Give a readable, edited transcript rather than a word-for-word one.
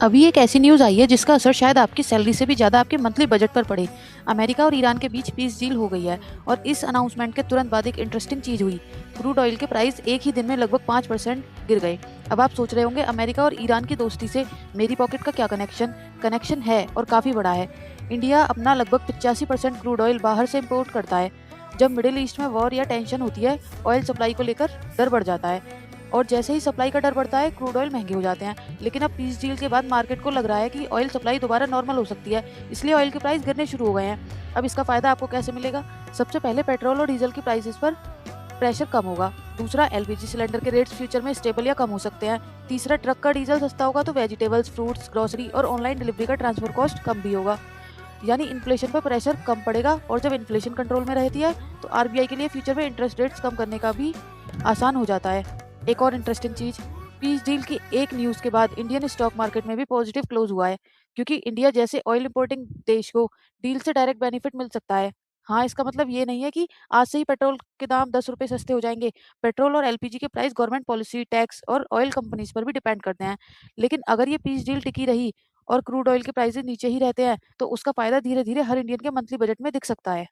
अभी एक ऐसी न्यूज़ आई है जिसका असर शायद आपकी सैलरी से भी ज़्यादा आपके मंथली बजट पर पड़े। अमेरिका और ईरान के बीच पीस डील हो गई है और इस अनाउंसमेंट के तुरंत बाद एक इंटरेस्टिंग चीज़ हुई। क्रूड ऑयल के प्राइस एक ही दिन में लगभग 5% गिर गए। अब आप सोच रहे होंगे अमेरिका और ईरान की दोस्ती से मेरी पॉकेट का क्या कनेक्शन? कनेक्शन है और काफ़ी बड़ा है। इंडिया अपना लगभग 85% क्रूड ऑयल बाहर से इम्पोर्ट करता है। जब मिडिल ईस्ट में वॉर या टेंशन होती है, ऑयल सप्लाई को लेकर डर बढ़ जाता है और जैसे ही सप्लाई का डर बढ़ता है, क्रूड ऑयल महंगे हो जाते हैं। लेकिन अब पीस डील के बाद मार्केट को लग रहा है कि ऑयल सप्लाई दोबारा नॉर्मल हो सकती है, इसलिए ऑयल के प्राइस गिरने शुरू हो गए हैं। अब इसका फायदा आपको कैसे मिलेगा? सबसे पहले पेट्रोल और डीजल की प्राइसेस पर प्रेशर कम होगा। दूसरा, एलपीजी सिलेंडर के रेट्स फ्यूचर में स्टेबल या कम हो सकते हैं। तीसरा, ट्रक का डीजल सस्ता होगा तो वेजिटेबल्स, फ्रूट्स, ग्रोसरी और ऑनलाइन डिलीवरी का ट्रांसफर कॉस्ट कम भी होगा। यानी इन्फ्लेशन पर प्रेशर कम पड़ेगा और जब इन्फ्लेशन कंट्रोल में रहती है तो आरबीआई के लिए फ्यूचर में इंटरेस्ट रेट्स कम करने का भी आसान हो जाता है। एक और इंटरेस्टिंग चीज, पीस डील की एक न्यूज के बाद इंडियन स्टॉक मार्केट में भी पॉजिटिव क्लोज हुआ है, क्योंकि इंडिया जैसे ऑयल इंपोर्टिंग देश को डील से डायरेक्ट बेनिफिट मिल सकता है। हाँ, इसका मतलब ये नहीं है कि आज से ही पेट्रोल के दाम 10 रुपए सस्ते हो जाएंगे। पेट्रोल और एलपीजी के प्राइस गवर्नमेंट पॉलिसी, टैक्स और ऑयल कंपनीज पर भी डिपेंड करते हैं। लेकिन अगर ये पीस डील टिकी रही और क्रूड ऑयल के प्राइसेस नीचे ही रहते हैं तो उसका फायदा धीरे धीरे हर इंडियन के मंथली बजट में दिख सकता है।